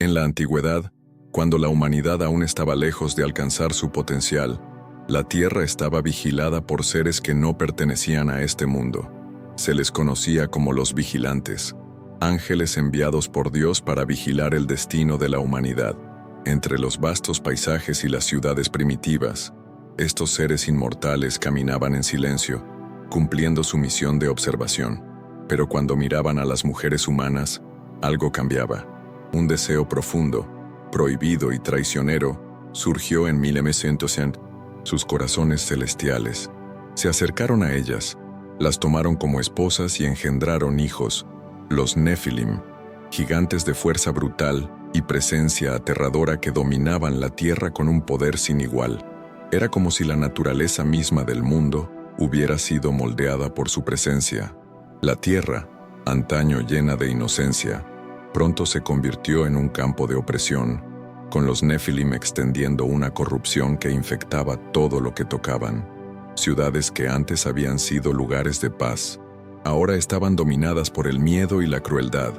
En la antigüedad, cuando la humanidad aún estaba lejos de alcanzar su potencial, la Tierra estaba vigilada por seres que no pertenecían a este mundo. Se les conocía como los vigilantes, ángeles enviados por Dios para vigilar el destino de la humanidad. Entre los vastos paisajes y las ciudades primitivas, estos seres inmortales caminaban en silencio, cumpliendo su misión de observación. Pero cuando miraban a las mujeres humanas, algo cambiaba. Un deseo profundo, prohibido y traicionero surgió en 1900. Sus corazones celestiales se acercaron a ellas, las tomaron como esposas y engendraron hijos, los Nefilim, gigantes de fuerza brutal y presencia aterradora que dominaban la tierra con un poder sin igual. Era como si la naturaleza misma del mundo hubiera sido moldeada por su presencia. La tierra, antaño llena de inocencia, pronto se convirtió en un campo de opresión, con los Nefilim extendiendo una corrupción que infectaba todo lo que tocaban. Ciudades que antes habían sido lugares de paz, ahora estaban dominadas por el miedo y la crueldad.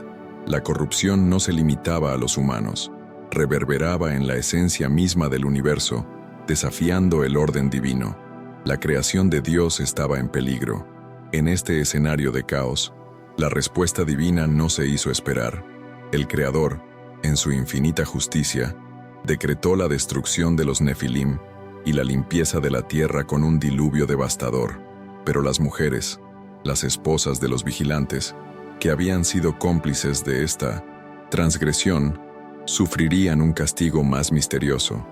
La corrupción no se limitaba a los humanos, reverberaba en la esencia misma del universo, desafiando el orden divino. La creación de Dios estaba en peligro. En este escenario de caos, la respuesta divina no se hizo esperar. El Creador, en su infinita justicia, decretó la destrucción de los Nefilim y la limpieza de la tierra con un diluvio devastador. Pero las mujeres, las esposas de los vigilantes, que habían sido cómplices de esta transgresión, sufrirían un castigo más misterioso.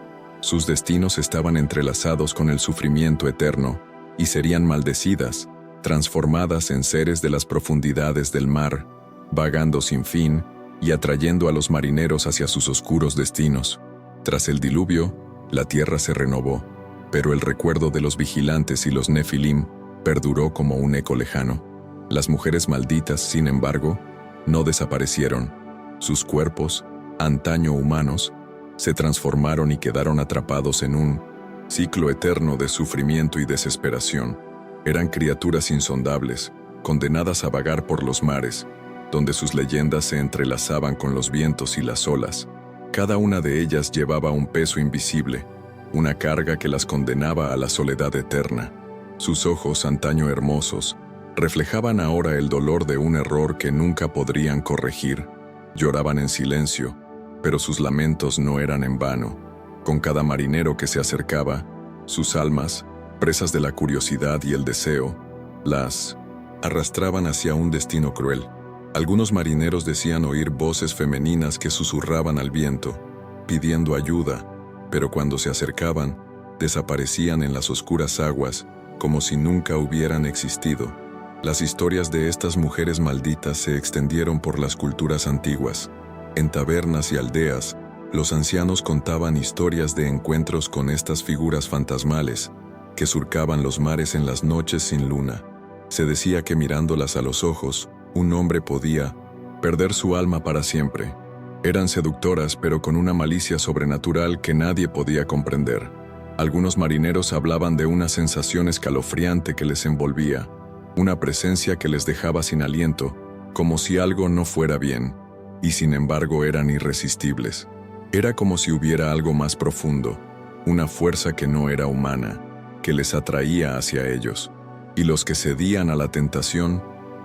Sus destinos estaban entrelazados con el sufrimiento eterno y serían maldecidas, transformadas en seres de las profundidades del mar, vagando sin fin y atrayendo a los marineros hacia sus oscuros destinos. Tras el diluvio, la tierra se renovó, pero el recuerdo de los vigilantes y los Nefilim perduró como un eco lejano. Las mujeres malditas, sin embargo, no desaparecieron. Sus cuerpos, antaño humanos, se transformaron y quedaron atrapados en un ciclo eterno de sufrimiento y desesperación. Eran criaturas insondables, condenadas a vagar por los mares, donde sus leyendas se entrelazaban con los vientos y las olas. Cada una de ellas llevaba un peso invisible, una carga que las condenaba a la soledad eterna. Sus ojos, antaño hermosos, reflejaban ahora el dolor de un error que nunca podrían corregir. Lloraban en silencio, pero sus lamentos no eran en vano. Con cada marinero que se acercaba, sus almas, presas de la curiosidad y el deseo, las arrastraban hacia un destino cruel. Algunos marineros decían oír voces femeninas que susurraban al viento, pidiendo ayuda, pero cuando se acercaban, desaparecían en las oscuras aguas, como si nunca hubieran existido. Las historias de estas mujeres malditas se extendieron por las culturas antiguas. En tabernas y aldeas, los ancianos contaban historias de encuentros con estas figuras fantasmales, que surcaban los mares en las noches sin luna. Se decía que mirándolas a los ojos, un hombre podía perder su alma para siempre. Eran seductoras, pero con una malicia sobrenatural que nadie podía comprender. Algunos marineros hablaban de una sensación escalofriante que les envolvía, una presencia que les dejaba sin aliento, como si algo no fuera bien, y sin embargo eran irresistibles. Era como si hubiera algo más profundo, una fuerza que no era humana, que les atraía hacia ellos, y los que cedían a la tentación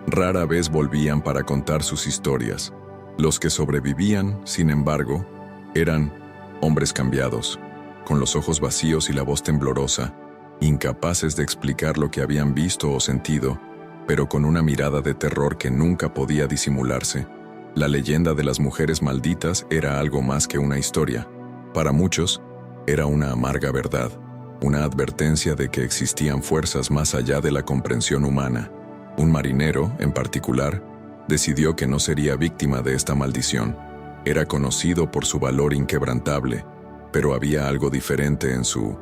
rara vez volvían para contar sus historias. Los que sobrevivían, sin embargo, eran hombres cambiados, con los ojos vacíos y la voz temblorosa, incapaces de explicar lo que habían visto o sentido, pero con una mirada de terror que nunca podía disimularse. La leyenda de las mujeres malditas era algo más que una historia. Para muchos, era una amarga verdad, una advertencia de que existían fuerzas más allá de la comprensión humana. Un marinero, en particular, decidió que no sería víctima de esta maldición. Era conocido por su valor inquebrantable, pero había algo diferente en su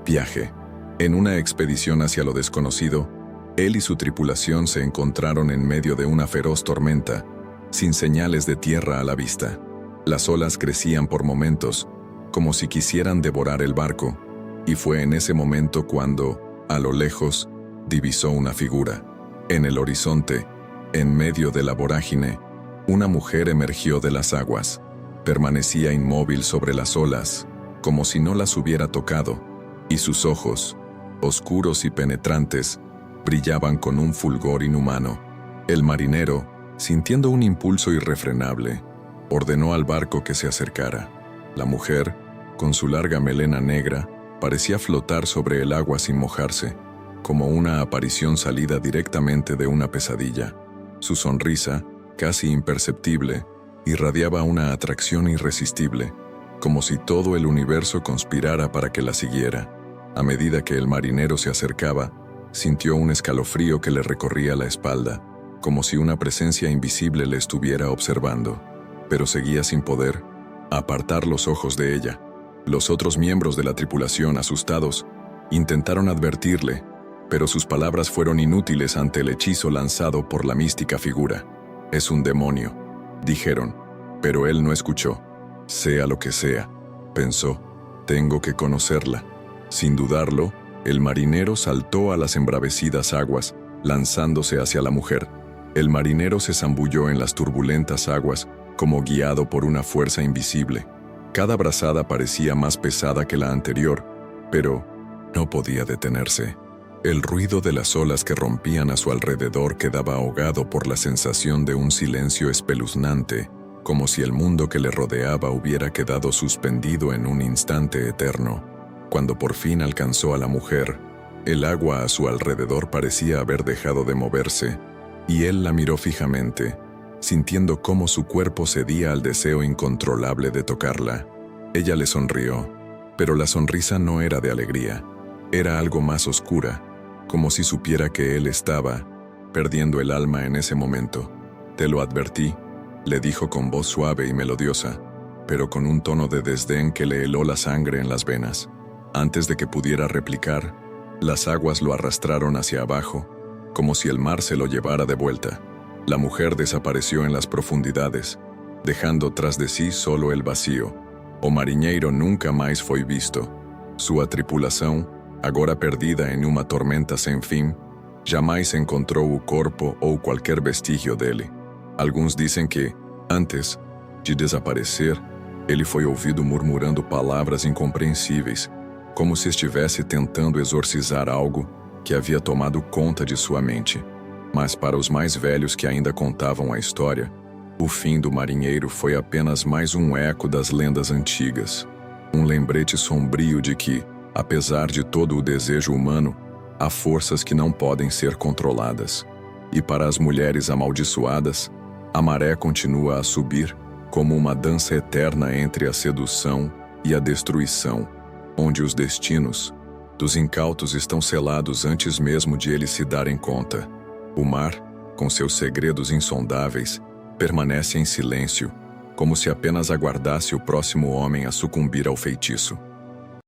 viaje. En una expedición hacia lo desconocido, él y su tripulación se encontraron en medio de una feroz tormenta, sin señales de tierra a la vista. Las olas crecían por momentos, como si quisieran devorar el barco, y fue en ese momento cuando, a lo lejos, divisó una figura. En el horizonte, en medio de la vorágine, una mujer emergió de las aguas. Permanecía inmóvil sobre las olas, como si no las hubiera tocado, y sus ojos, oscuros y penetrantes, brillaban con un fulgor inhumano. El marinero, sintiendo un impulso irrefrenable, ordenó al barco que se acercara. La mujer, con su larga melena negra, parecía flotar sobre el agua sin mojarse, como una aparición salida directamente de una pesadilla. Su sonrisa, casi imperceptible, irradiaba una atracción irresistible, como si todo el universo conspirara para que la siguiera. A medida que el marinero se acercaba, sintió un escalofrío que le recorría la espalda, como si una presencia invisible le estuviera observando, pero seguía sin poder apartar los ojos de ella. Los otros miembros de la tripulación, asustados, intentaron advertirle, pero sus palabras fueron inútiles ante el hechizo lanzado por la mística figura. «Es un demonio», dijeron, pero él no escuchó. «Sea lo que sea», pensó, «tengo que conocerla». Sin dudarlo, el marinero saltó a las embravecidas aguas, lanzándose hacia la mujer. El marinero se zambulló en las turbulentas aguas, como guiado por una fuerza invisible. Cada brazada parecía más pesada que la anterior, pero no podía detenerse. El ruido de las olas que rompían a su alrededor quedaba ahogado por la sensación de un silencio espeluznante, como si el mundo que le rodeaba hubiera quedado suspendido en un instante eterno. Cuando por fin alcanzó a la mujer, el agua a su alrededor parecía haber dejado de moverse, y él la miró fijamente, sintiendo cómo su cuerpo cedía al deseo incontrolable de tocarla. Ella le sonrió, pero la sonrisa no era de alegría, era algo más oscura, como si supiera que él estaba perdiendo el alma en ese momento. «Te lo advertí», le dijo con voz suave y melodiosa, pero con un tono de desdén que le heló la sangre en las venas. Antes de que pudiera replicar, las aguas lo arrastraron hacia abajo, como si el mar se lo llevara de vuelta. La mujer desapareció en las profundidades, dejando tras de si solo el vacío. O marinheiro nunca mais foi visto. Sua tripulação, agora perdida em uma tormenta sem fim, jamais encontrou o corpo ou qualquer vestígio dele. Alguns dizem que, antes de desaparecer, ele foi ouvido murmurando palavras incompreensíveis, como se estivesse tentando exorcizar algo que havia tomado conta de sua mente. Mas para os mais velhos que ainda contavam a história, o fim do marinheiro foi apenas mais um eco das lendas antigas, um lembrete sombrio de que, apesar de todo o desejo humano, há forças que não podem ser controladas. E para as mulheres amaldiçoadas, a maré continua a subir, como uma dança eterna entre a sedução e a destruição, onde os destinos dos incautos estão selados antes mesmo de eles se darem conta. O mar, com seus segredos insondáveis, permanece em silêncio, como se apenas aguardasse o próximo homem a sucumbir ao feitiço.